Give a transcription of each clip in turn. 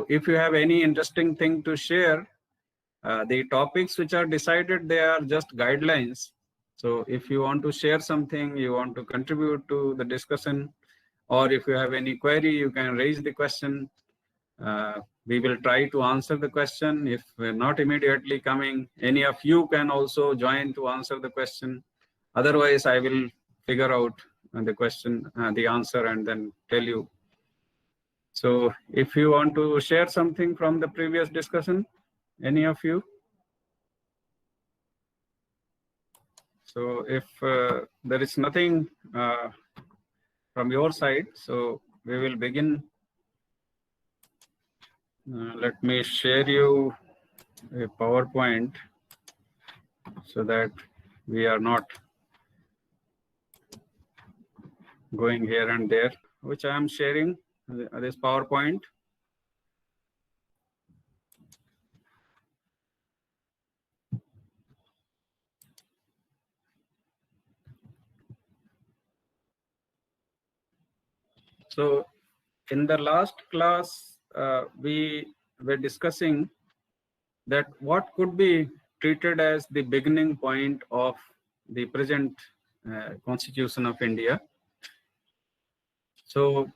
if you have any interesting thing to share, the topics which are decided, they are just guidelines. So if you want to share something, you want to contribute to the discussion, or if you have any query, you can raise the question. We will try to answer the question. If we're not immediately coming, any of you can also join to answer the question. Otherwise, I will figure out the question, the answer, and then tell you. So if you want to share something from the previous discussion, any of you? So if there is nothing from your side, so we will begin. Let me share you a PowerPoint so that we are not going here and there, which I am sharing this PowerPoint. So in the last class, we were discussing that what could be treated as the beginning point of the present Constitution of India. So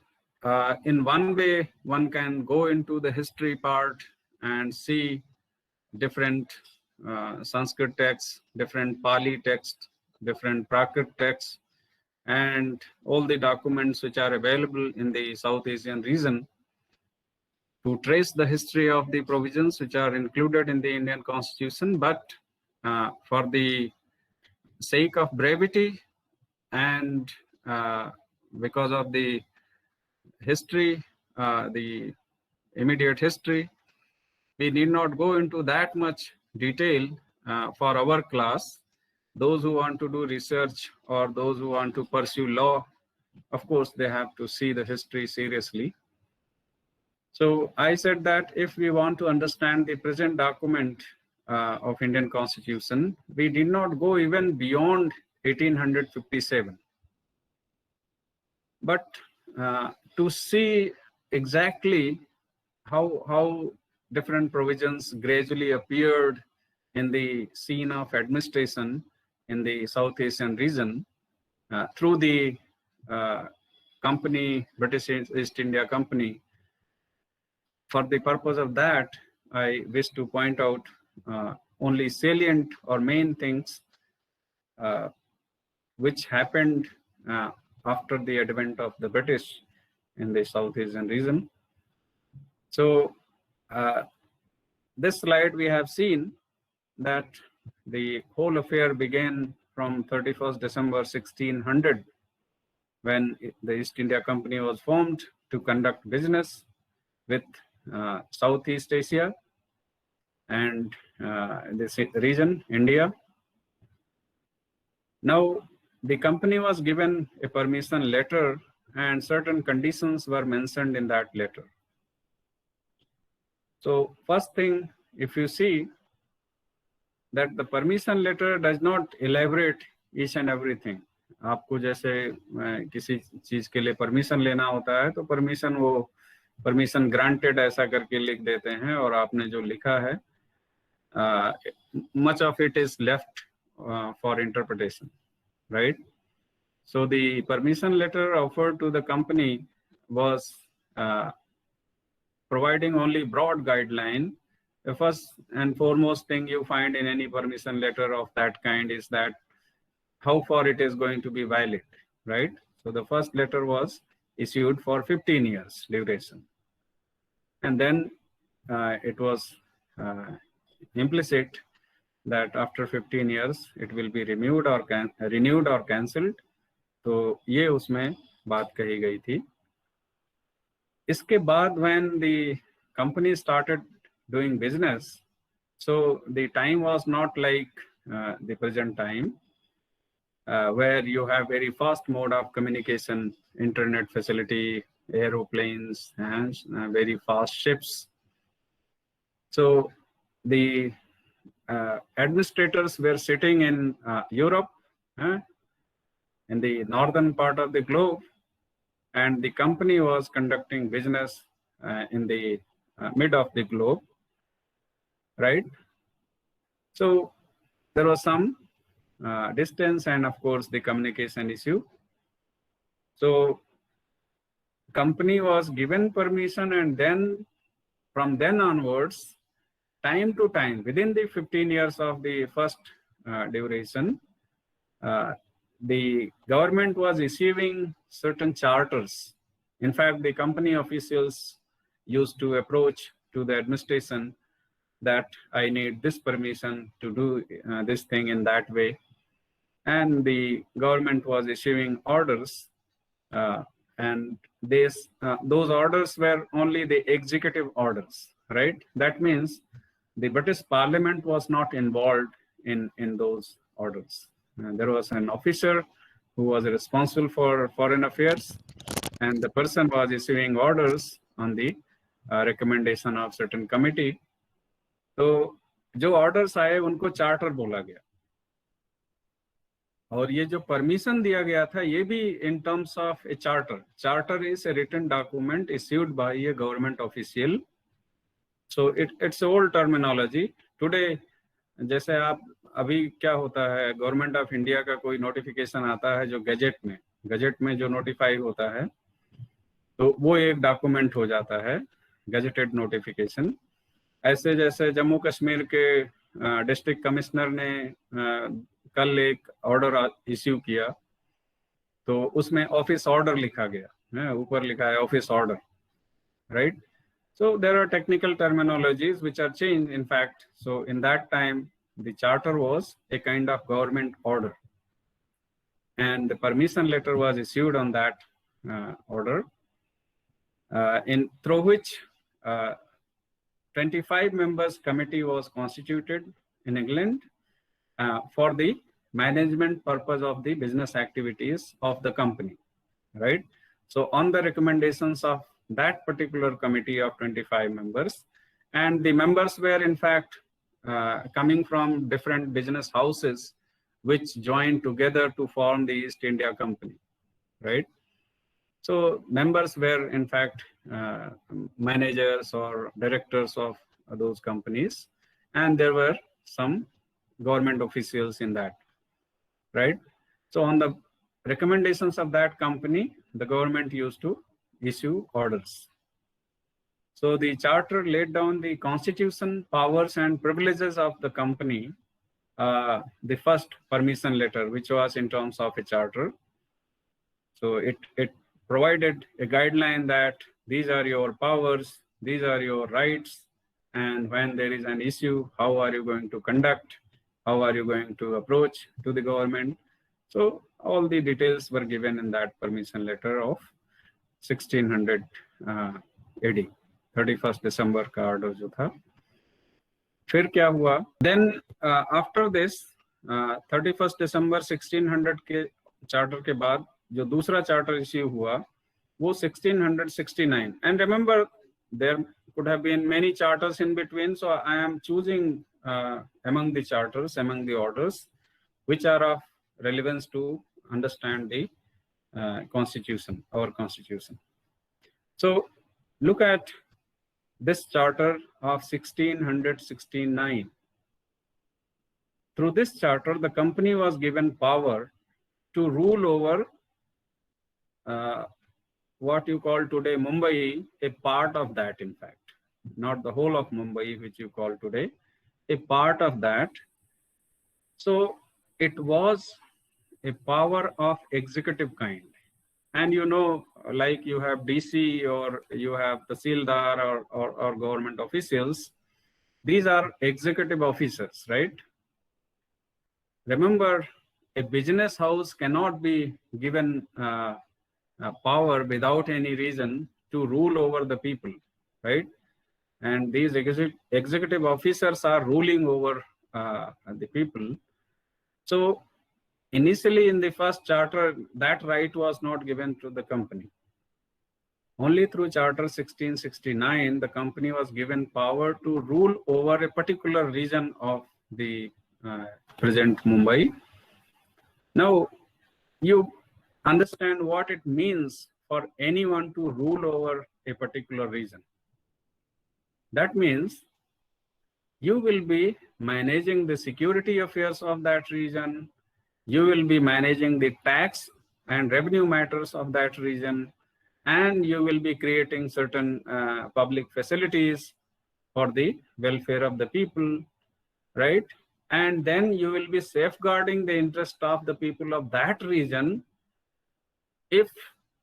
in one way, one can go into the history part and see different Sanskrit texts, different Pali texts, different Prakrit texts, and all the documents which are available in the South Asian region to trace the history of the provisions which are included in the Indian Constitution. But for the sake of brevity and because of the history, the immediate history, we need not go into that much detail for our class. Those who want to do research or those who want to pursue law, of course, they have to see the history seriously. So I said that if we want to understand the present document of Indian Constitution, we did not go even beyond 1857. But to see exactly how different provisions gradually appeared in the scene of administration in the South Asian region through the company, British East India Company. For the purpose of that, I wish to point out only salient or main things which happened after the advent of the British in the South Asian region. So this slide we have seen that the whole affair began from 31st December 1600 when the East India Company was formed to conduct business with Southeast Asia and this region, India. Now, the company was given a permission letter and certain conditions were mentioned in that letter. So first thing, if you see that the permission letter does not elaborate each and everything. आपको जैसे किसी चीज के लिए permission लेना होता है तो परमिशन ग्रांटेड ऐसा करके लिख देते हैं और आपने जो लिखा है much of it is left for interpretation, right? So the permission letter offered to the company was providing only broad guideline. The first and foremost thing you find in any permission letter of that kind is that how far it is going to be valid, right? So the first letter was issued for 15 years duration. And then it was implicit that after 15 years it will be renewed or cancelled. तो ये उसमें बात कही गई थी. इसके बाद when the company started doing business, so the time was not like the present time where you have very fast mode of communication, internet facility, aeroplanes, and very fast ships. So the administrators were sitting in Europe, in the northern part of the globe, and the company was conducting business in the mid of the globe, right? So there was some distance and of course the communication issue. So company was given permission, and then from then onwards, time to time, within the 15 years of the first duration, the government was issuing certain charters. In fact, the company officials used to approach to the administration that I need this permission to do this thing in that way. And the government was issuing orders, and those orders were only the executive orders, right? That means the British Parliament was not involved in those orders. There was an officer who was responsible for foreign affairs, and the person was issuing orders on the recommendation of certain committee. तो जो orders आए उनको charter बोला गया, और ये जो permission दिया गया था ये भी in terms of a charter. Charter is a written document issued by a government official. So it's old terminology. Today, जैसे आप अभी क्या होता है, गवर्नमेंट ऑफ इंडिया का कोई नोटिफिकेशन आता है जो गजेट में जो नोटिफाई होता है, तो वो एक डॉक्यूमेंट हो जाता है, गजेटेड नोटिफिकेशन. ऐसे जैसे जम्मू कश्मीर के डिस्ट्रिक्ट कमिश्नर ने कल एक ऑर्डर इश्यू किया, तो उसमें ऑफिस ऑर्डर लिखा गया, ऊपर लिखा है office order, right? So there are technical terminologies which are changed, in fact. So in that time, the charter was a kind of government order, and the permission letter was issued on that order, through which 25 members committee was constituted in England for the management purpose of the business activities of the company, right? So on the recommendations of that particular committee of 25 members, and the members were in fact coming from different business houses which joined together to form the East India Company, right? So members were in fact managers or directors of those companies, and there were some government officials in that, right? So on the recommendations of that company, the government used to issue orders. So the charter laid down the constitution, powers and privileges of the company, the first permission letter, which was in terms of a charter. So it provided a guideline that these are your powers, these are your rights, and when there is an issue, how are you going to conduct, how are you going to approach to the government. So all the details were given in that permission letter of 1600 AD, 31st December का order जो था. फिर क्या हुआ? Then after this 31st December 1600 के charter के बाद जो दूसरा चार्टर इश्यू हुआ वो 1669. And remember, there could have been many charters in between, so I am choosing among the charters, among the orders, which are of relevance to understand the constitution, our constitution. So look at this charter of 1669. Through this charter, the company was given power to rule over what you call today Mumbai, a part of that, in fact, not the whole of Mumbai, which you call today, a part of that. So it was a power of executive kind. And you know, like you have DC or you have Tahsildar or government officials, these are executive officers, right? Remember, a business house cannot be given power without any reason to rule over the people, right? And these executive officers are ruling over the people. So initially in the first charter, that right was not given to the company. Only through Charter 1669, the company was given power to rule over a particular region of the present Mumbai. Now, you understand what it means for anyone to rule over a particular region. That means you will be managing the security affairs of that region. You will be managing the tax and revenue matters of that region, and you will be creating certain public facilities for the welfare of the people, right? And then you will be safeguarding the interest of the people of that region if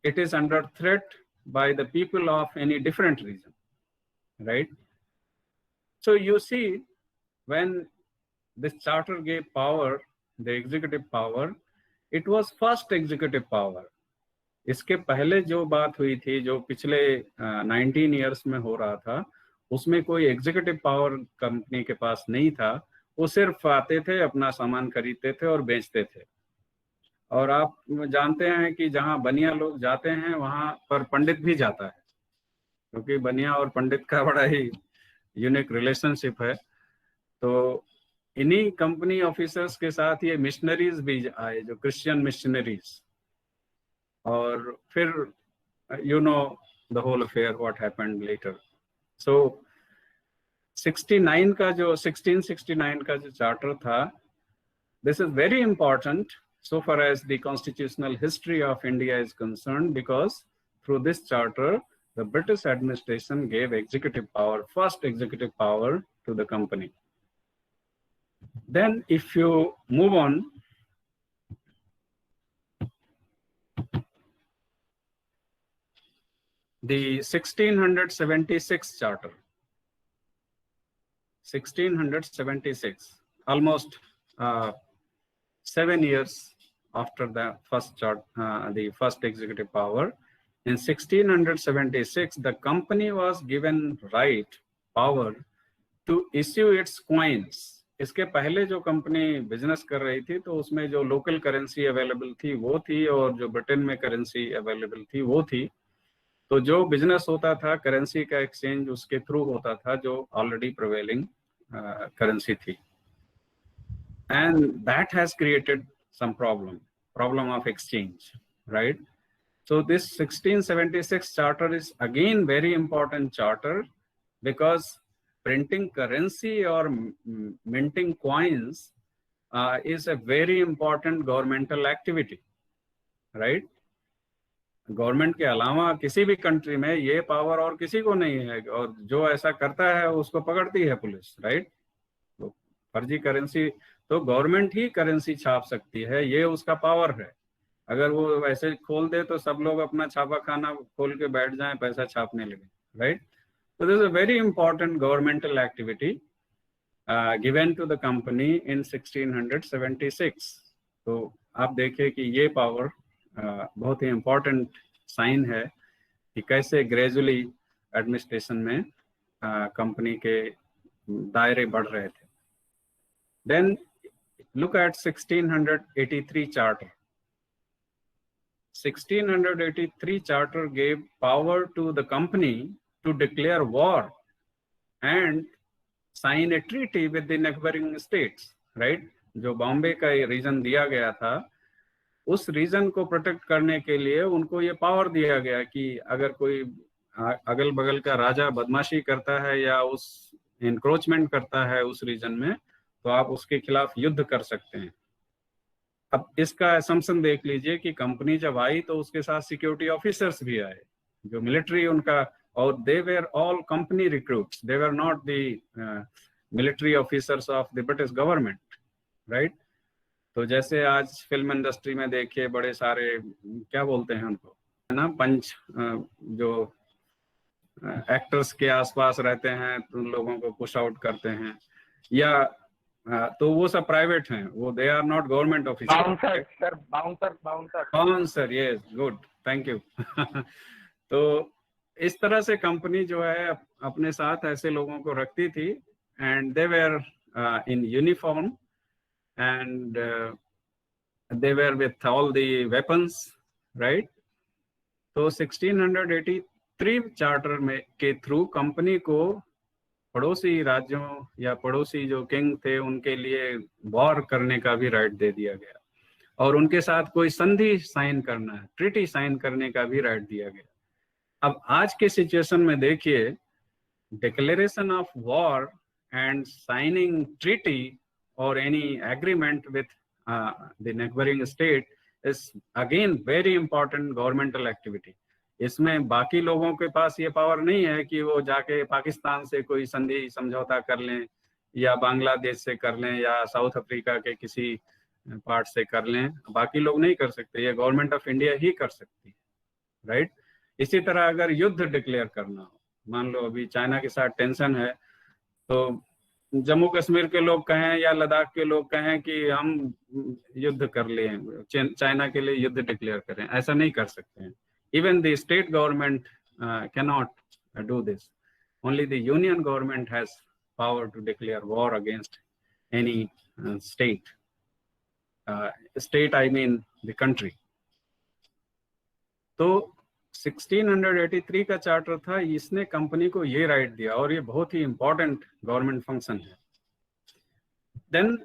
it is under threat by the people of any different region, right? So you see, when this charter gave power, the executive power, it was first executive power. इसके पहले जो बात हुई थी, जो पिछले 19 years में हो रहा था, उसमें कोई एग्जीक्यूटिव पावर कंपनी के पास नहीं था. वो सिर्फ आते थे, अपना सामान खरीदते थे और बेचते थे. और आप जानते हैं कि जहां बनिया लोग जाते हैं वहां पर पंडित भी जाता है, क्योंकि बनिया और पंडित का बड़ा ही यूनिक रिलेशनशिप है. तो इन्हीं कंपनी ऑफिसर्स के साथ ये मिशनरीज भी आए, जो क्रिश्चियन मिशनरीज. और फिर you know the whole affair what happened later. So 1669 का जो चार्टर था, this is very important so far as the constitutional history of India is concerned, because through this charter the British administration gave executive power, first executive power, to the company. Then if you move on, the 1676 charter, 1676, almost 7 years after the first executive power. In 1676, the company was given power to issue its coins. इसके पहले जो company business कर रही थी, तो उसमें जो local currency available थी वो थी, और जो ब्रिटेन में करेंसी अवेलेबल थी वो थी. तो जो बिजनेस होता था, करेंसी का एक्सचेंज उसके थ्रू होता था, जो ऑलरेडी प्रिवेलिंग करेंसी थी. And that has created some problem of exchange, right? So this 1676 charter is again very important charter, because printing currency or minting coins is a very important governmental activity, right? Government के अलावा किसी भी country में ये power और किसी को नहीं है, और जो ऐसा करता है उसको पकड़ती है पुलिस, राइट? तो फर्जी करेंसी तो गवर्नमेंट ही करेंसी छाप सकती है, ये उसका पावर है. अगर वो ऐसे खोल दे तो सब लोग अपना छापा खाना खोल के बैठ जाएं, पैसा छापने लगे, right? So this is a very important governmental activity given to the company in 1676. तो आप देखिए कि ये पावर बहुत ही इम्पोर्टेंट साइन है कि कैसे ग्रेजुअली एडमिनिस्ट्रेशन में कंपनी के दायरे बढ़ रहे थे. Then look at 1683 charter. 1683 charter gave power to the company to declare war and sign a treaty with the neighboring states, right? जो बॉम्बे का रीजन दिया गया था, उस रीजन को प्रोटेक्ट करने के लिए उनको ये पावर दिया गया कि अगर कोई अगल बगल का राजा बदमाशी करता है या उस इंक्रोचमेंट करता है उस रीजन में, तो आप उसके खिलाफ युद्ध कर सकते हैं. अब इसका असम्पशन देख लीजिए कि कंपनी जब आई तो उसके साथ सिक्योरिटी ऑफिसर्स भी आए, जो मिलिट्री उनका, और they were all company recruits, they were not the military officers of the British government, right? तो जैसे आज फिल्म इंडस्ट्री में देखिए बड़े सारे क्या बोलते हैं उनको, है ना, पंच, जो एक्टर्स के आसपास रहते हैं तो उन लोगों को पुश आउट करते हैं, या तो वो सब प्राइवेट हैं, वो they are not government officer. Bouncer, yes, good, thank you. तो इस तरह से कंपनी जो है अपने साथ ऐसे लोगों को रखती थी, and they were in uniform and they were with all the weapons, right? तो 1683 चार्टर में के थ्रू कंपनी को पड़ोसी राज्यों या पड़ोसी जो किंग थे उनके लिए वॉर करने का भी राइट दे दिया गया, और उनके साथ कोई संधि साइन करना है, ट्रीटी साइन करने का भी राइट दिया गया. अब आज के सिचुएशन में देखिए declaration of war and signing treaty or any agreement with the neighboring state is again very important governmental activity. इसमें बाकी लोगों के पास ये पावर नहीं है कि वो जाके पाकिस्तान से कोई संधि समझौता कर लें या बांग्लादेश से कर लें या साउथ अफ्रीका के किसी पार्ट से कर लें, बाकी लोग नहीं कर सकते, ये गवर्नमेंट ऑफ इंडिया ही कर सकती है, राइट। इसी तरह अगर युद्ध डिक्लेयर करना हो, मान लो अभी चाइना के साथ टेंशन है, तो जम्मू कश्मीर के लोग कहें या लद्दाख के लोग कहें कि हम युद्ध कर लें, चाइना के लिए युद्ध डिक्लेयर करें, ऐसा नहीं कर सकते हैं। Even the state government cannot do this. Only the union government has power to declare war against any state. State, I mean the country. तो 1683 का चार्टर था, इसने कंपनी को ये राइट दिया और ये बहुत ही इंपॉर्टेंट गवर्नमेंट फंक्शन है। Then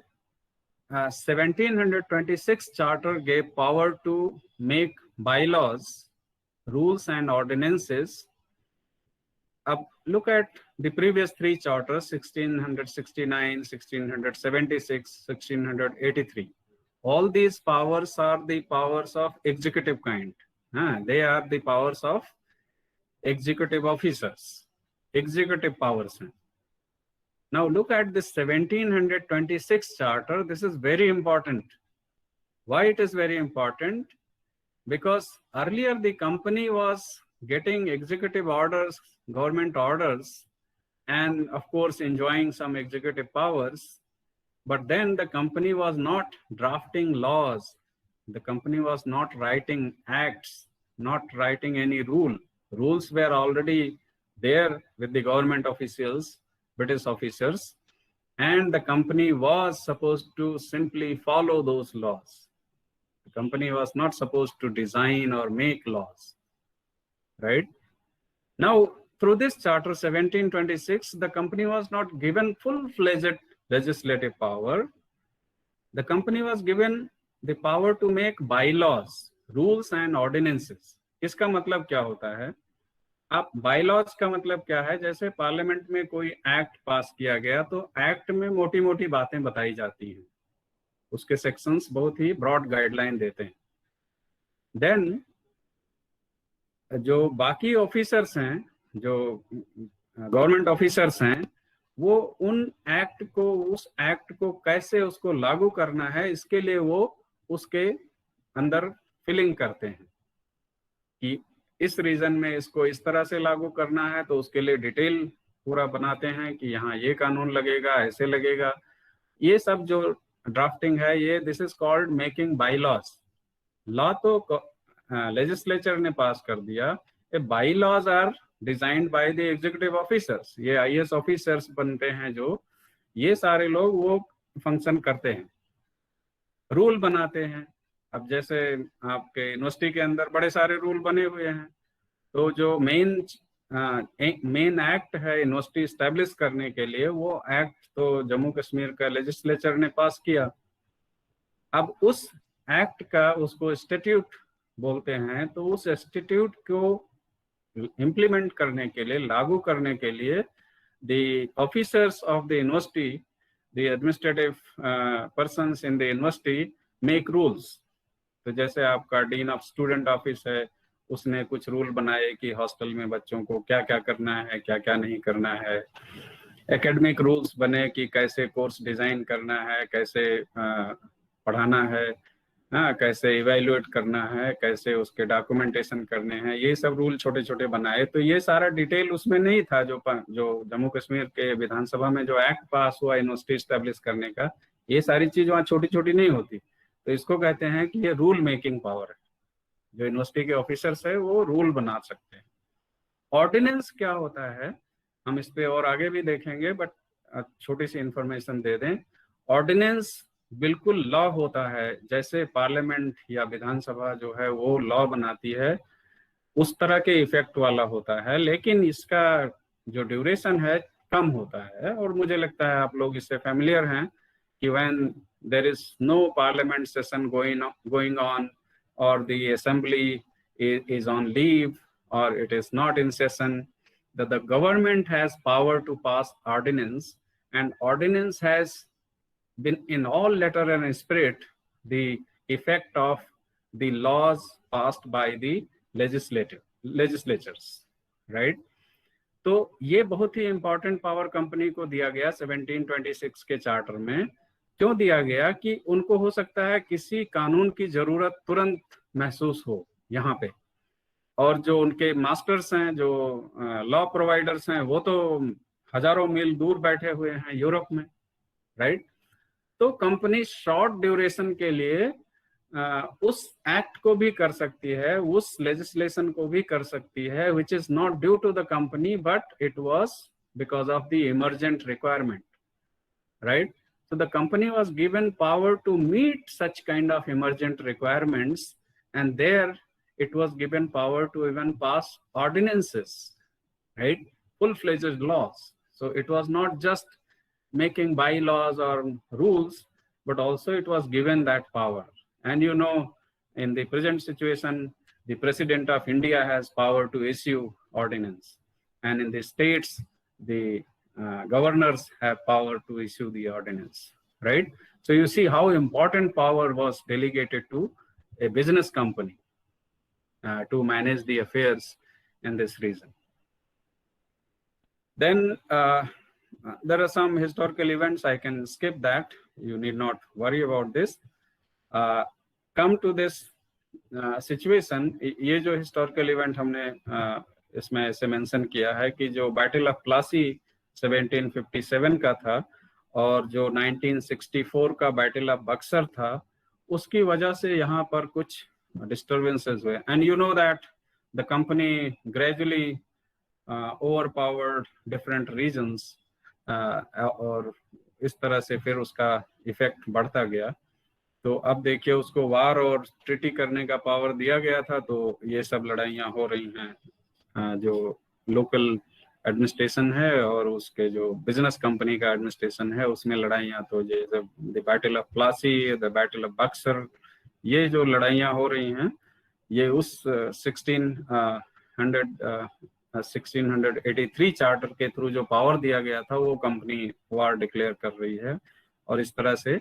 1726 charter gave power to make bylaws, rules and ordinances. Look at the previous three charters, 1669, 1676, 1683. All these powers are the powers of executive kind. They are the powers of executive officers, executive powers. Now look at this 1726 charter. This is very important. Why it is very important? Because earlier the company was getting executive orders, government orders, and of course enjoying some executive powers. But then the company was not drafting laws. The company was not writing acts, not writing any rule. Rules were already there with the government officials, British officers, and the company was supposed to simply follow those laws. The company was not supposed to design or make laws, right? Now, through this charter 1726, the company was not given full-fledged legislative power. The company was given the power to make bylaws, rules and ordinances. इसका मतलब क्या होता है? आप bylaws का मतलब क्या है? जैसे पार्लियामेंट में कोई एक्ट पास किया गया तो एक्ट में मोटी मोटी बातें बताई जाती हैं, उसके सेक्शंस बहुत ही ब्रॉड गाइडलाइन देते हैं। देन जो बाकी ऑफिसर्स हैं, जो गवर्नमेंट ऑफिसर्स हैं, वो उन एक्ट को, उस एक्ट को कैसे उसको लागू करना है, इसके लिए वो उसके अंदर फिलिंग करते हैं कि इस रीजन में इसको इस तरह से लागू करना है, तो उसके लिए डिटेल पूरा बनाते हैं कि यहाँ ये कानून लगेगा, ऐसे लगेगा। ये सब जो ड्राफ्टिंग है, ये this is called making bylaws. Law तो लेजिस्लेचर ने पास कर दिया, ये bylaws are designed by the executive officers. ये आईएएस ऑफिसर्स बनते हैं जो, ये सारे लोग वो फंक्शन करते हैं, रूल बनाते हैं। अब जैसे आपके यूनिवर्सिटी के अंदर बड़े सारे रूल बने हुए हैं, तो जो मेन एक्ट है यूनिवर्सिटी स्टैब्लिश करने के लिए, वो एक्ट तो जम्मू कश्मीर का लेजिस्लेचर ने पास किया। अब उस एक्ट का, उसको स्टैट्यूट बोलते हैं, तो उस स्टैट्यूट को इम्प्लीमेंट करने के लिए, लागू करने के लिए the officers of the university, the administrative persons in the university make rules. तो जैसे आपका डीन ऑफ स्टूडेंट ऑफिस है, उसने कुछ रूल बनाए कि हॉस्टल में बच्चों को क्या क्या करना है, क्या क्या नहीं करना है। एकेडमिक रूल्स बने कि कैसे कोर्स डिजाइन करना है, कैसे पढ़ाना है, कैसे इवेल्युएट करना है, कैसे उसके डॉक्यूमेंटेशन करने हैं, ये सब रूल छोटे छोटे बनाए। तो ये सारा डिटेल उसमें नहीं था। जो जम्मू कश्मीर के विधानसभा में जो एक्ट पास हुआ यूनिवर्सिटी स्टैब्लिश करने का, ये सारी चीज वहाँ छोटी छोटी नहीं होती। तो इसको कहते हैं कि ये रूल मेकिंग पावर है। जो यूनिवर्सिटी के ऑफिसर्स है वो रूल बना सकते हैं। ऑर्डिनेंस क्या होता है, हम इस पे और आगे भी देखेंगे, बट छोटी सी इंफॉर्मेशन दे दें। ऑर्डिनेंस बिल्कुल लॉ होता है, जैसे पार्लियामेंट या विधानसभा जो है वो लॉ बनाती है, उस तरह के इफेक्ट वाला होता है, लेकिन इसका जो ड्यूरेशन है कम होता है। और मुझे लगता है आप लोग इससे फैमिलियर हैं कि when there is no parliament session going on, or the assembly is on leave, or it is not in session, that the government has power to pass ordinance, and ordinance has been in all letter and spirit the effect of the laws passed by the legislatures, right? तो ये बहुत ही important power company को दिया गया 1726 के charter में। क्यों दिया गया? कि उनको हो सकता है किसी कानून की जरूरत तुरंत महसूस हो यहाँ पे, और जो उनके मास्टर्स हैं, जो लॉ प्रोवाइडर्स हैं, वो तो हजारों मील दूर बैठे हुए हैं यूरोप में, राइट? तो कंपनी शॉर्ट ड्यूरेशन के लिए उस एक्ट को भी कर सकती है, उस लेजिस्लेशन को भी कर सकती है, which is not due to the company but it was because of the emergent requirement, right? So the company was given power to meet such kind of emergent requirements, and there it was given power to even pass ordinances, right? Full-fledged laws. So it was not just making bylaws or rules, but also it was given that power. And you know, in the present situation, the President of India has power to issue ordinance, and in the states, the governors have power to issue the ordinance, right? So you see how important power was delegated to a business company to manage the affairs in this region. Then there are some historical events. I can skip that. You need not worry about this. Come to this situation. ये जो historical event हमने इसमें ऐसे mention किया है कि जो battle of Plassey 1757 का था और जो 1964 का बैटल ऑफ बक्सर था, उसकी वजह से यहाँ पर कुछ डिस्टर्बेंसेस हुए। And you know that the company gradually overpowered different regions, और इस तरह से फिर उसका इफेक्ट बढ़ता गया। तो अब देखिए, उसको वार और ट्रीटी करने का पावर दिया गया था, तो ये सब लड़ाइयाँ हो रही हैं। जो लोकल एडमिनिस्ट्रेशन है और उसके जो बिजनेस कंपनी का एडमिनिस्ट्रेशन है, उसमें लड़ाइयाँ, तो ये the battle of Plassey, the battle of Buxar, ये जो लड़ाइयाँ हो रही हैं, ये उस 1683 चार्टर के थ्रू जो पावर दिया गया था, वो कंपनी वार डिक्लेयर कर रही है, और इस तरह से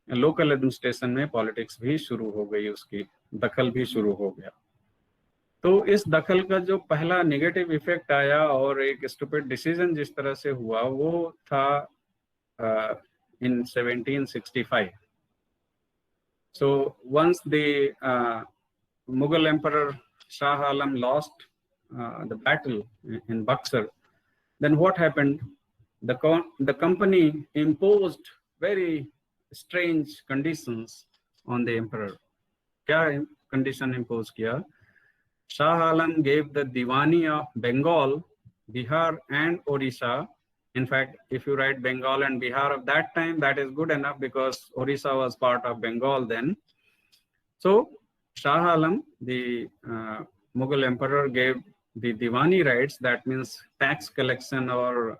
लोकल एडमिनिस्ट्रेशन में पॉलिटिक्स भी शुरू हो गई, उसकी दखल भी शुरू हो गया। तो इस दखल का जो पहला नेगेटिव इफेक्ट आया और एक स्टूपिड डिसीजन जिस तरह से हुआ, वो था इन 1765। So once the Mughal Emperor Shah Alam lost the battle in Buxar, then what happened? The company imposed very strange conditions on the emperor. क्या condition impose किया? Shah Alam gave the Diwani of Bengal, Bihar and Odisha. In fact, if you write Bengal and Bihar of that time, that is good enough because Odisha was part of Bengal then. So Shah Alam, the Mughal emperor, gave the Diwani rights, that means tax collection or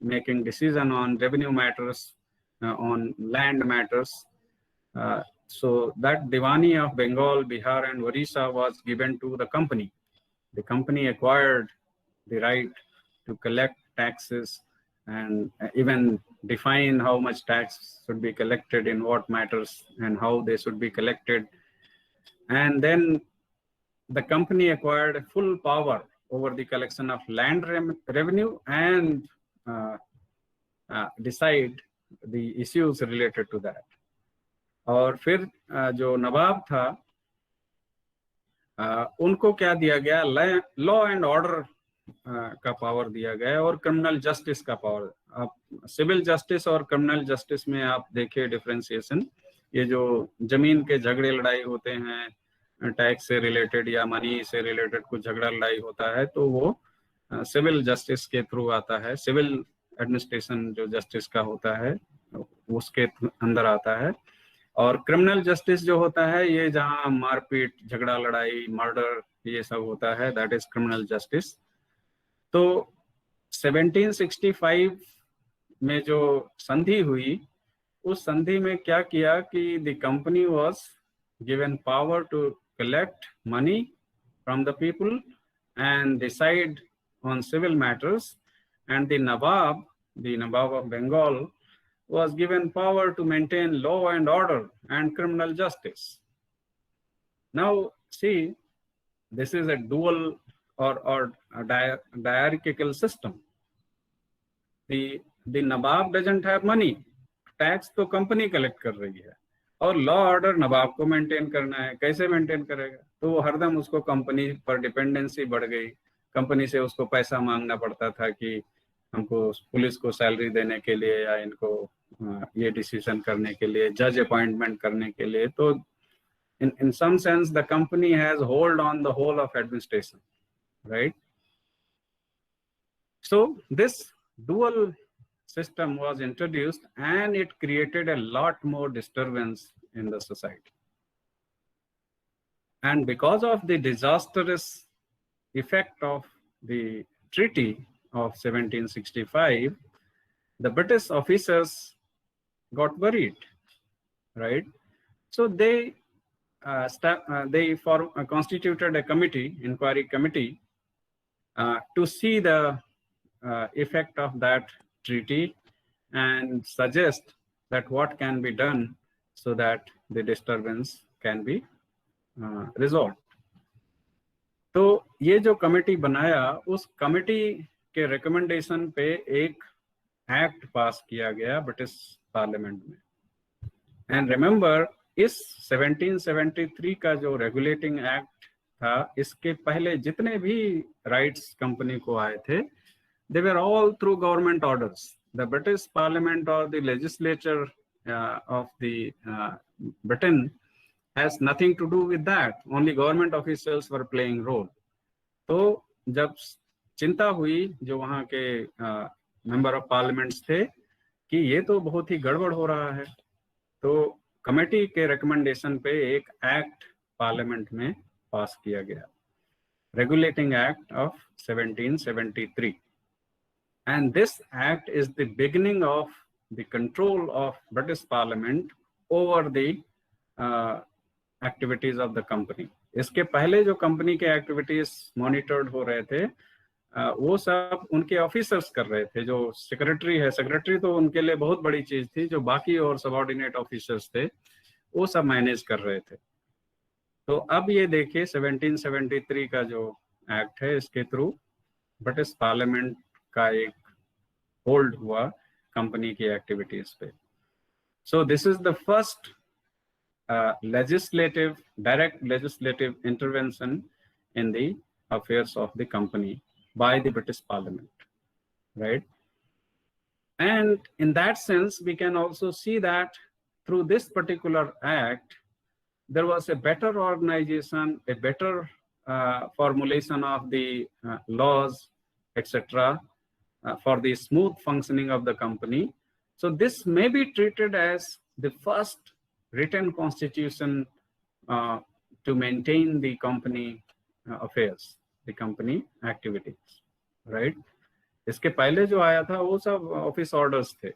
making decision on revenue matters, on land matters. So that Diwani of Bengal, Bihar and Odisha was given to the company. The company acquired the right to collect taxes and even define how much tax should be collected in what matters and how they should be collected. And then the company acquired full power over the collection of land revenue and decide the issues related to that. और फिर जो नवाब था, उनको क्या दिया गया? Law and order का power दिया गया और क्रिमिनल जस्टिस का पावर। आप सिविल जस्टिस और क्रिमिनल जस्टिस में आप देखिए डिफरेंशिएशन। ये जो जमीन के झगड़े लड़ाई होते हैं, टैक्स से रिलेटेड या मनी से रिलेटेड कुछ झगड़ा लड़ाई होता है, तो वो सिविल जस्टिस के थ्रू आता है। सिविल एडमिनिस्ट्रेशन जो जस्टिस का होता है उसके अंदर आता है। और क्रिमिनल जस्टिस जो होता है, ये जहाँ मारपीट, झगड़ा लड़ाई, मर्डर, ये सब होता है, दैट इज क्रिमिनल जस्टिस। तो 1765 में जो संधि हुई, उस संधि में क्या किया कि the company was given power to collect money from the people and decide on civil matters, and the Nawab of Bengal, was given power to maintain law and order and criminal justice. Now, see, this is a dual or a diarchical system. The Nawab doesn't have money. Tax तो company collect कर रही है और law order नवाब को maintain करना है. कैसे maintain करेगा? तो वो हरदम उसको कंपनी पर डिपेंडेंसी बढ़ गई. कंपनी से उसको पैसा मांगना पड़ता था कि हमको पुलिस को सैलरी देने के लिए या इनको ये डिसीजन करने के लिए, जज अपॉइंटमेंट करने के लिए. तो in some sense the company has hold on the whole of administration, right? So this dual system was introduced and it created a lot more disturbance in the society. And because of the disastrous effect of the treaty of 1765, the British officers got worried, right? So they constituted a committee, inquiry committee, to see the effect of that treaty and suggest that what can be done so that the disturbance can be resolved. तो ये जो committee बनाया, उस committee के recommendation पे एक act पास किया गया ब्रिटिश पार्लियामेंट में. एंड रिमेंबर, इस 1773 का जो रेगुलेटिंग एक्ट था, इसके पहले जितने भी राइट्स कंपनी को आए थे, they were all through government orders. The British Parliament or the legislature of the Britain has nothing to do with that. Only government officials were playing role. तो जब चिंता हुई जो वहाँ के मेंबर ऑफ पार्लियामेंट्स थे कि ये तो बहुत ही गड़बड़ हो रहा है, तो कमेटी के रिकमेंडेशन पे एक एक्ट पार्लियामेंट में पास किया गया, regulating act of 1773. And this act is the beginning of the control of British Parliament over the activities of the company. इसके पहले जो कंपनी के एक्टिविटीज मॉनिटर्ड हो रहे थे, वो सब उनके ऑफिसर्स कर रहे थे. जो सेक्रेटरी है, सेक्रेटरी तो उनके लिए बहुत बड़ी चीज थी, जो बाकी और सबऑर्डिनेट ऑफिसर्स थे वो सब मैनेज कर रहे थे. तो अब ये देखिए 1773 का जो एक्ट है, इसके थ्रू ब्रिटिश पार्लियामेंट का एक होल्ड हुआ कंपनी की एक्टिविटीज पे. So this is the first direct legislative intervention in the affairs of the company by the British Parliament, right? And in that sense, we can also see that through this particular act, there was a better organization, a better formulation of the laws, etc., for the smooth functioning of the company. So this may be treated as the first written constitution to maintain the company affairs, the company activities, right? इसके पहले जो आया था वो सब office orders थे.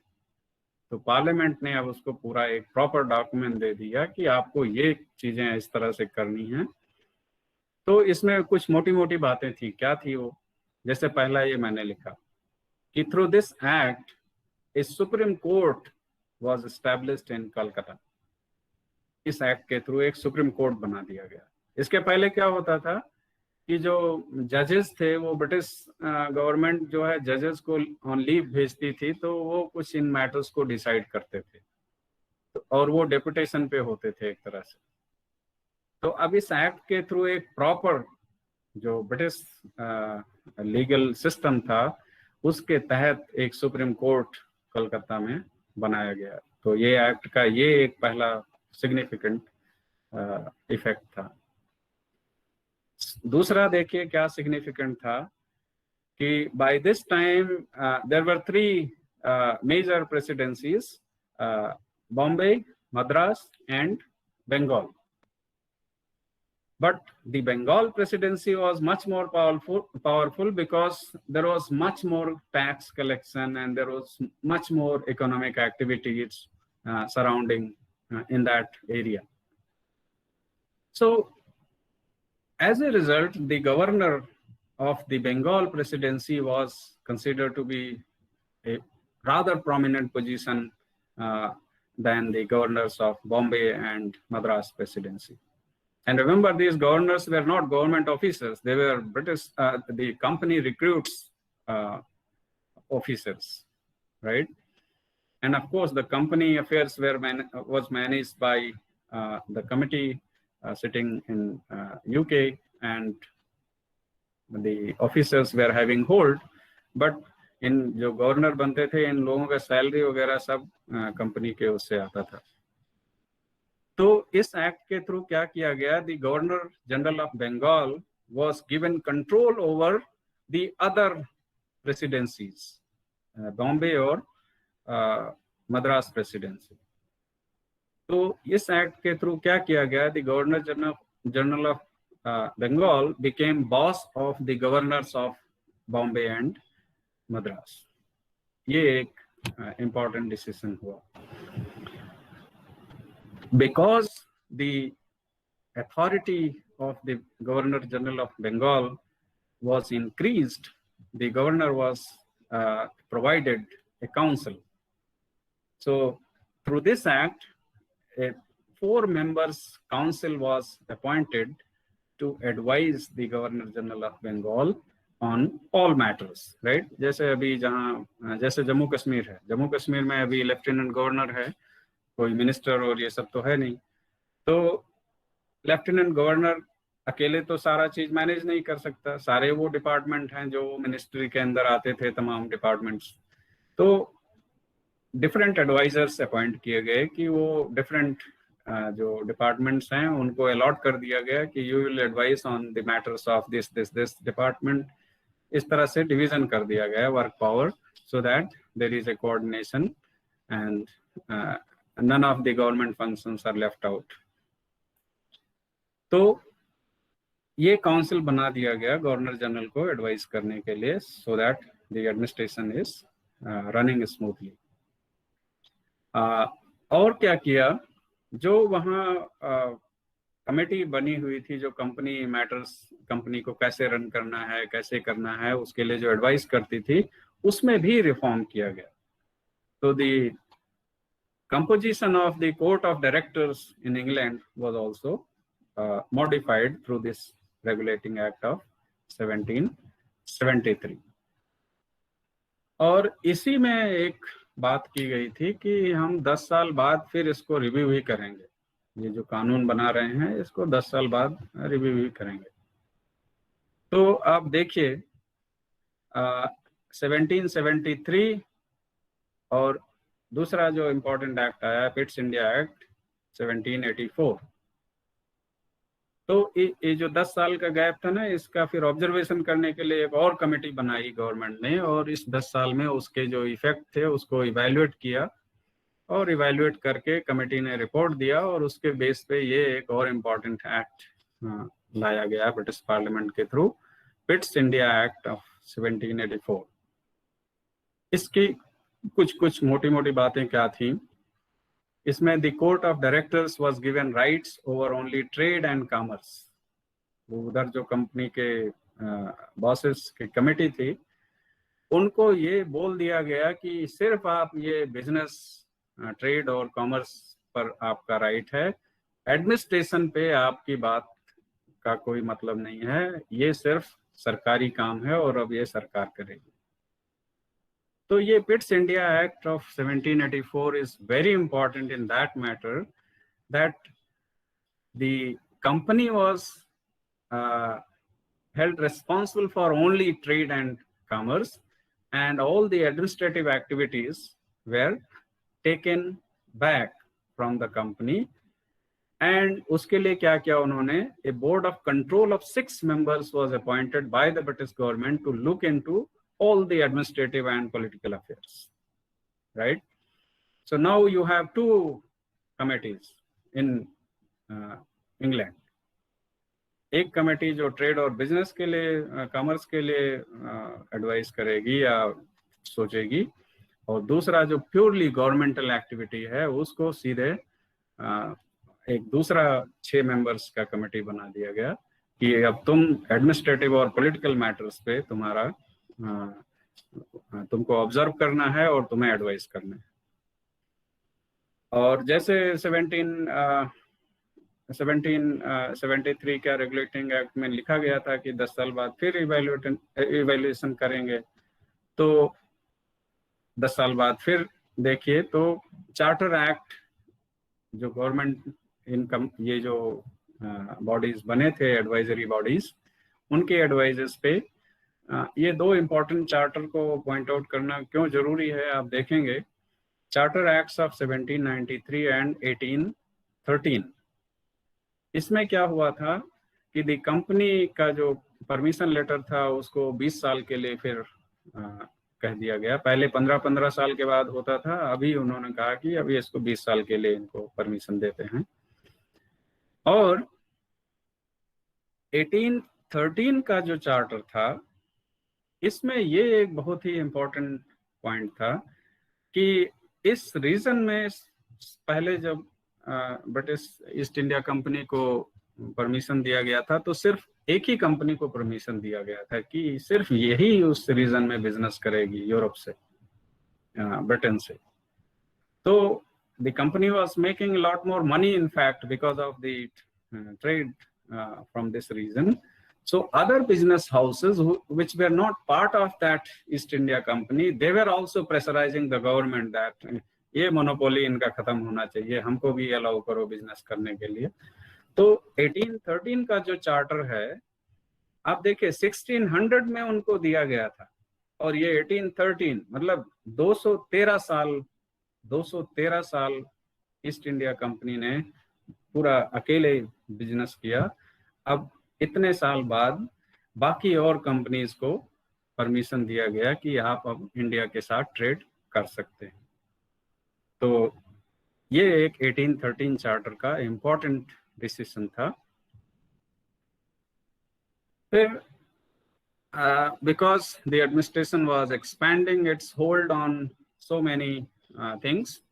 तो parliament ने अब उसको पूरा एक प्रॉपर डॉक्यूमेंट दे दिया कि आपको ये चीजें इस तरह से करनी हैं. तो इसमें कुछ मोटी मोटी बातें थी. क्या थी वो? जैसे पहला ये मैंने लिखा कि through this act a supreme court was established in Calcutta. इस एक्ट के थ्रू एक सुप्रीम कोर्ट बना दिया गया. इसके पहले क्या होता था कि जो जजेस थे, वो ब्रिटिश गवर्नमेंट जो है जजेस को ऑन लीव भेजती थी, तो वो कुछ इन मैटर्स को डिसाइड करते थे, और वो डेपुटेशन पे होते थे एक तरह से. तो अब इस एक्ट के थ्रू एक प्रॉपर जो ब्रिटिश लीगल सिस्टम था, उसके तहत एक सुप्रीम कोर्ट कलकत्ता में बनाया गया. तो ये एक्ट का ये एक पहला सिग्निफिकेंट इफेक्ट था. दूसरा देखिए क्या सिग्निफिकेंट था कि by this time there were 3 major presidencies, Bombay, Madras and Bengal. But the Bengal presidency was much more powerful because there was much more tax collection and there was much more economic activities surrounding in that area. So as a result, the governor of the Bengal presidency was considered to be a rather prominent position than the governors of Bombay and Madras presidency. And remember, these governors were not government officers. They were British, the company recruits officers, right? And of course, the company affairs was managed by the committee sitting in UK, and the officers were having hold. But इन जो governor बनते थे, इन लोगों का salary वगैरह सब company के उससे आता था. तो इस एक्ट के थ्रू क्या किया गया, the governor general of Bengal was given control over the other presidencies, Bombay और मद्रास प्रेसिडेंसी. तो इस एक्ट के थ्रू क्या किया गया, the governor general of Bengal became boss of the governors of Bombay and Madras. ये एक इम्पॉर्टेंट डिसीजन हुआ. Because the authority of the Governor General of Bengal was increased, the governor was provided a council. So through this act, a 4 members council was appointed to advise the Governor General of Bengal on all matters, right? जैसे अभी जैसे जम्मू कश्मीर है, जम्मू कश्मीर में अभी lieutenant governor है, कोई minister और ये सब तो है नहीं. तो लेफ्टिनेंट गवर्नर अकेले तो सारा चीज मैनेज नहीं कर सकता. सारे वो डिपार्टमेंट हैं जो मिनिस्ट्री के अंदर आते थे, तमाम डिपार्टमेंट्स. तो डिफरेंट एडवाइजर्स अपॉइंट किए गए कि वो डिफरेंट जो डिपार्टमेंट्स हैं उनको अलॉट कर दिया गया कि you will advise on the matters of this department. इस तरह से डिवीजन कर दिया गया work power, so that there is a coordination and none of the government functions are left out. तो ये काउंसिल बना दिया गया गवर्नर जनरल को एडवाइस करने के लिए, so that the administration is running smoothly. और क्या किया, जो वहाँ कमेटी बनी हुई थी जो कंपनी मैटर्स, कंपनी को कैसे रन करना है, कैसे करना है, उसके लिए जो एडवाइस करती थी, उसमें भी रिफॉर्म किया गया. तो दी composition of the Court of Directors in England was also modified through this Regulating Act of 1773. और इसी में एक बात की गई थी कि हम 10 साल बाद फिर इसको रिव्यू ही करेंगे. ये जो कानून बना रहे हैं इसको 10 साल बाद रिव्यू ही करेंगे. तो आप देखिए 1773 और दूसरा जो इम्पोर्टेंट एक्ट आया, पिट्स इंडिया एक्ट 1784. तो ये जो 10 साल का गैप था ना, इसका फिर ऑब्जर्वेशन करने के लिए एक और कमेटी बनाई गवर्नमेंट ने, और इस 10 साल में उसके जो इफेक्ट थे उसको इवैल्यूएट किया, और इवैल्यूएट करके कमेटी ने रिपोर्ट दिया, और उसके बेस पे ये एक और इम्पोर्टेंट एक्ट लाया गया ब्रिटिश पार्लियामेंट के through, Pitt's India act of 1784. इसकी कुछ मोटी मोटी बातें क्या थी इसमें. The court of directors was given rights over only trade and commerce. उधर जो कंपनी के बॉसेस की कमेटी थी, उनको ये बोल दिया गया कि सिर्फ आप ये बिजनेस, ट्रेड और कॉमर्स पर आपका राइट है, एडमिनिस्ट्रेशन पे आपकी बात का कोई मतलब नहीं है, ये सिर्फ सरकारी काम है और अब ये सरकार करेगी. तो ये Pitt's India act of 1784 is very important in that matter, that the company was held responsible for only trade and commerce, and all the administrative activities were taken back from the company. And उसके लिए क्या किया उन्होंने, a board of control of 6 members was appointed by the British government to look into all the administrative and political affairs, right? So now you have 2 committees in England. एक committee जो trade और business के लिए, commerce के लिए advice करेगी या सोचेगी, और दूसरा जो प्योरली गवर्नमेंटल एक्टिविटी है उसको सीधे एक दूसरा 6 मेंबर्स का कमेटी बना दिया गया, कि अब तुम एडमिनिस्ट्रेटिव और पॉलिटिकल मैटर्स पे तुम्हारा तुमको ऑब्जर्व करना है और तुम्हें एडवाइस करना है। और जैसे 1773 का रेगुलेटिंग एक्ट में लिखा गया था कि 10 साल बाद फिर इवैल्यूएशन करेंगे, तो 10 साल बाद फिर देखिए तो चार्टर एक्ट जो गवर्नमेंट इनकम ये जो बॉडीज बने थे एडवाइजरी बॉडीज, उनके एडवाइजेस पे ये दो इम्पोर्टेंट चार्टर को पॉइंट आउट करना क्यों जरूरी है आप देखेंगे। चार्टर एक्ट्स ऑफ 1793 एंड 1813, इसमें क्या हुआ था कि दी कंपनी का जो परमिशन लेटर था उसको 20 साल के लिए फिर कह दिया गया। पहले 15-15 साल के बाद होता था, अभी उन्होंने कहा कि अभी इसको 20 साल के लिए इनको परमिशन देते हैं। और 1813 का जो चार्टर था, इसमें ये एक बहुत ही इम्पोर्टेंट पॉइंट था कि इस रीजन में पहले जब ब्रिटिश ईस्ट इंडिया कंपनी को परमिशन दिया गया था तो सिर्फ एक ही कंपनी को परमिशन दिया गया था कि सिर्फ यही उस रीजन में बिजनेस करेगी, यूरोप से, ब्रिटेन से। तो the company was making lot more money in fact because of the trade from this region. So other business houses which were not part of that East India Company, they were also pressurizing the government that ये monopoly इनका खत्म होना चाहिए, हमको भी allow करो business करने के लिए. तो 1813 का जो चार्टर है आप देखिए 1600 में उनको दिया गया था और ये 1813 मतलब 213 साल ईस्ट इंडिया कंपनी ने पूरा अकेले बिजनेस किया. अब इतने साल बाद बाकी और कंपनीज को परमिशन दिया गया कि आप अब इंडिया के साथ ट्रेड कर सकते हैं. तो ये एक 1813 चार्टर का इम्पोर्टेंट डिसीजन था. फिर because the administration was expanding it's hold on so many things,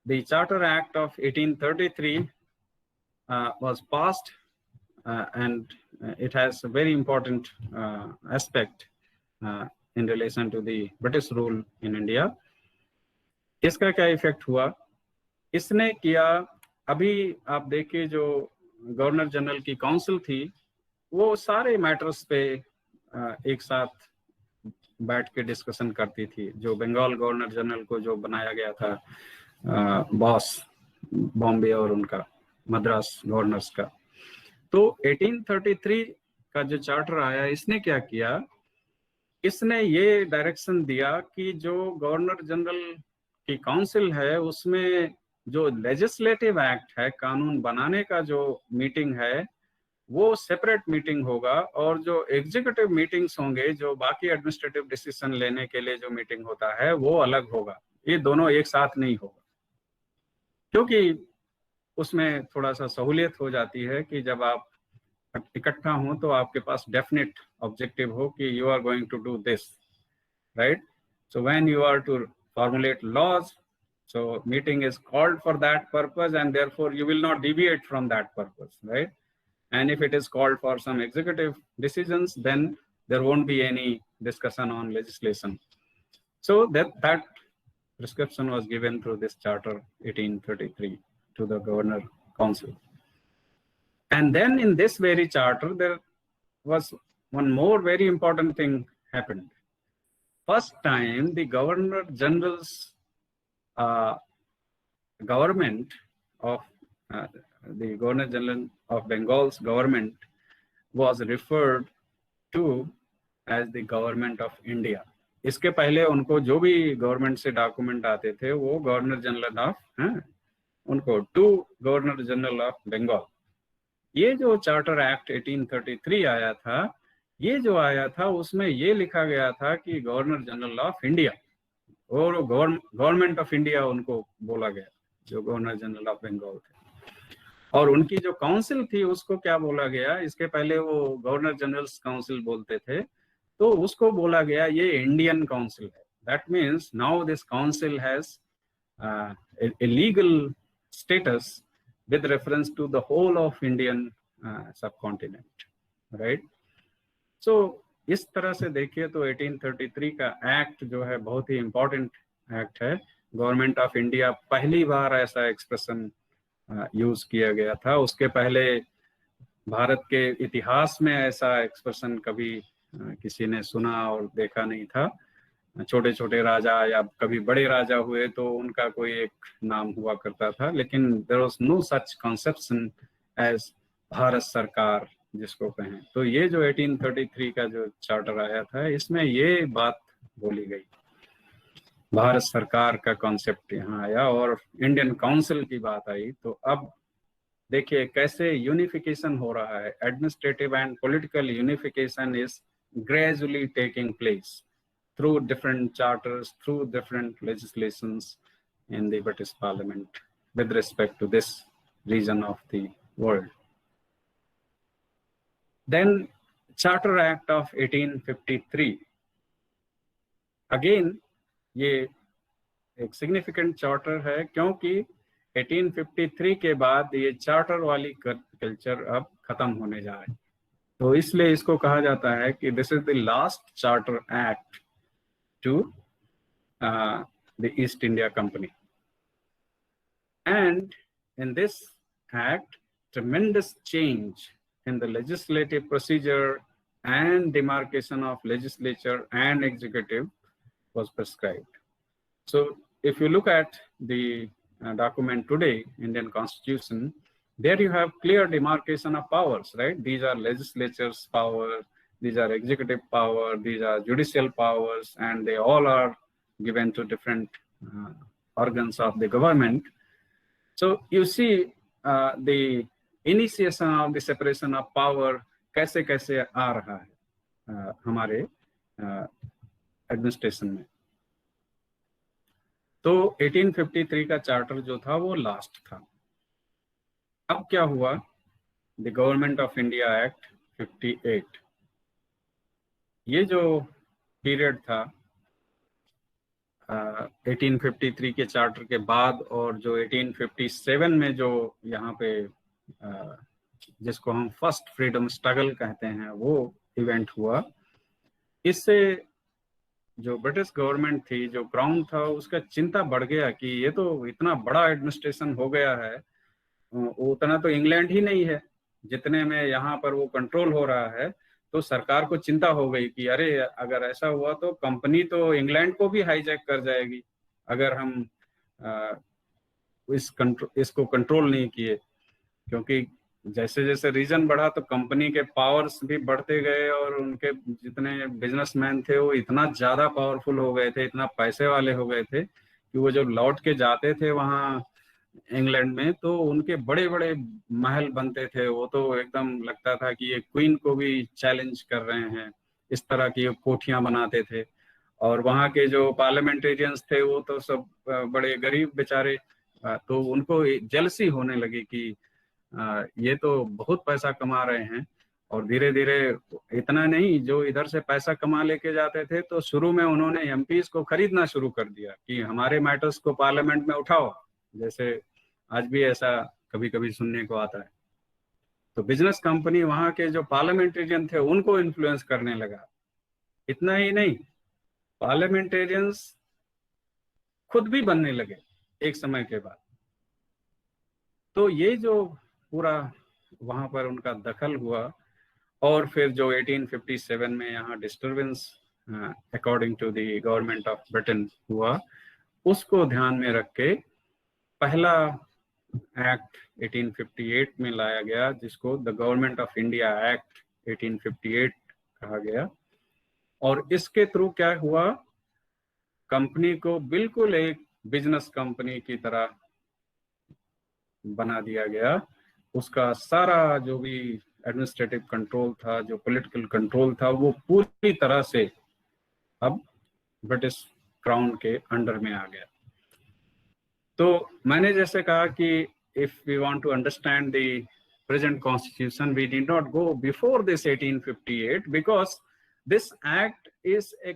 the charter act of 1833 was passed. And it has a very important aspect in relation to the British rule in India. इसका क्या effect हुआ? इसने किया, अभी आप देखिए जो governor general की काउंसिल थी वो सारे मैटर्स पे एक साथ बैठ के डिस्कशन करती थी. जो बंगाल गवर्नर जनरल को जो बनाया गया था बॉस बॉम्बे और उनका मद्रास गवर्नर्स का, तो 1833 का जो चार्टर आया इसने क्या किया, इसने ये डायरेक्शन दिया कि जो गवर्नर जनरल की काउंसिल है उसमें जो लेजिस्लेटिव एक्ट है, कानून बनाने का जो मीटिंग है वो सेपरेट मीटिंग होगा और जो एग्जीक्यूटिव मीटिंग्स होंगे, जो बाकी एडमिनिस्ट्रेटिव डिसीजन लेने के लिए जो मीटिंग होता है वो अलग होगा. ये दोनों एक साथ नहीं होगा क्योंकि उसमें थोड़ा सा सहूलियत हो जाती है कि जब आप इकट्ठा हो तो आपके पास डेफिनेट ऑब्जेक्टिव हो कि you are going to do this, right. So when you are to formulate laws, so meeting is called for that purpose and therefore you will not deviate from that purpose, right. And if it is called for some executive decisions then there won't be any discussion on legislation. So that prescription was given through this charter 1833 to the governor council. And then in this very charter there was one more very important thing happened. First time the governor general's government of the governor general of Bengal's government was referred to as the government of India. इसके पहले उनको जो भी government से document आते थे वो governor general of उनको to governor general of Bengal. ये जो चार्टर एक्ट 1833 आया था, ये जो आया था उसमें ये लिखा गया था कि गवर्नर जनरल ऑफ इंडिया और गवर्नमेंट ऑफ इंडिया उनको बोला गया, जो गवर्नर जनरल ऑफ बंगाल थे. और उनकी जो काउंसिल थी उसको क्या बोला गया, इसके पहले वो गवर्नर जनरल्स काउंसिल बोलते थे, तो उसको बोला गया ये इंडियन काउंसिल है. That means now this council has a legal status with reference to the whole of Indian subcontinent, right. So इस तरह से देखिए तो 1833 का एक्ट जो है बहुत ही इम्पोर्टेंट एक्ट है। गवर्नमेंट ऑफ इंडिया पहली बार ऐसा एक्सप्रेशन यूज किया गया था। उसके पहले भारत के इतिहास में ऐसा एक्सप्रेशन कभी किसी ने सुना और देखा नहीं था। छोटे छोटे राजा या कभी बड़े राजा हुए तो उनका कोई एक नाम हुआ करता था, लेकिन there was no such conception as Bharat सरकार जिसको कहें। तो ये जो 1833 का जो चार्टर आया था इसमें ये बात बोली गई, भारत सरकार का कॉन्सेप्ट यहाँ आया और इंडियन काउंसिल की बात आई। तो अब देखिए कैसे यूनिफिकेशन हो रहा है, administrative and political unification is gradually taking place through different charters, through different legislations in the British Parliament with respect to this region of the world. Then Charter Act of 1853, again ये एक significant charter है क्योंकि 1853 के बाद ये charter वाली culture अब खत्म होने जा रही है। तो इसलिए इसको कहा जाता है कि this is the last charter act to the East India Company. And in this act, tremendous change in the legislative procedure and demarcation of legislature and executive was prescribed. So if you look at the document today, Indian Constitution, there you have clear demarcation of powers, right? These are legislature's power, these are executive power, these are judicial powers, and they all are given to different organs of the government. So you see the initiation of the separation of power कैसे कैसे आ रहा है हमारे administration में। तो 1853 का charter जो था वो लास्ट था। अब क्या हुआ, the government of India act 58, ये जो पीरियड था 1853 के चार्टर के बाद और जो 1857 में जो यहाँ पे जिसको हम फर्स्ट फ्रीडम स्ट्रगल कहते हैं वो इवेंट हुआ, इससे जो ब्रिटिश गवर्नमेंट थी, जो क्राउन था, उसका चिंता बढ़ गया कि ये तो इतना बड़ा एडमिनिस्ट्रेशन हो गया है, उतना तो इंग्लैंड ही नहीं है जितने में यहाँ पर वो कंट्रोल हो रहा है। तो सरकार को चिंता हो गई कि अरे अगर ऐसा हुआ तो कंपनी तो इंग्लैंड को भी हाईजैक कर जाएगी अगर हम इसको कंट्रोल नहीं किए, क्योंकि जैसे जैसे रीजन बढ़ा तो कंपनी के पावर्स भी बढ़ते गए और उनके जितने बिजनेसमैन थे वो इतना ज्यादा पावरफुल हो गए थे, इतना पैसे वाले हो गए थे कि वो जब लौट के जाते थे वहाँ इंग्लैंड में तो उनके बड़े बड़े महल बनते थे। वो तो एकदम लगता था कि ये क्वीन को भी चैलेंज कर रहे हैं, इस तरह की कोठियां बनाते थे। और वहाँ के जो पार्लियामेंटेरियंस थे वो तो सब बड़े गरीब बेचारे, तो उनको जेलसी होने लगी कि ये तो बहुत पैसा कमा रहे हैं। और धीरे धीरे इतना नहीं, जो इधर से पैसा कमा लेके जाते थे तो शुरू में उन्होंने एमपीज को खरीदना शुरू कर दिया कि हमारे मैटर्स को पार्लियामेंट में उठाओ, जैसे आज भी ऐसा कभी कभी सुनने को आता है। तो बिजनेस कंपनी वहां के जो पार्लियामेंटेरियन थे उनको इन्फ्लुएंस करने लगा। इतना ही नहीं, पार्लियामेंटेरियंस खुद भी बनने लगे एक समय के बाद। तो ये जो पूरा वहां पर उनका दखल हुआ और फिर जो 1857 में यहाँ disturbance according to the government of Britain हुआ, उसको ध्यान में रख के पहला एक्ट 1858 में लाया गया जिसको the government of India act 1858 कहा गया। और इसके थ्रू क्या हुआ, कंपनी को बिल्कुल एक बिजनेस कंपनी की तरह बना दिया गया। उसका सारा जो भी एडमिनिस्ट्रेटिव कंट्रोल था, जो पॉलिटिकल कंट्रोल था, वो पूरी तरह से अब ब्रिटिश क्राउन के अंडर में आ गया। तो मैंने जैसे कहा कि if we want to understand the present constitution we need not go before this 1858 because this act is a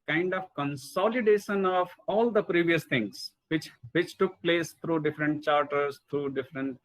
kind of consolidation of all the previous things which took place through different charters, through different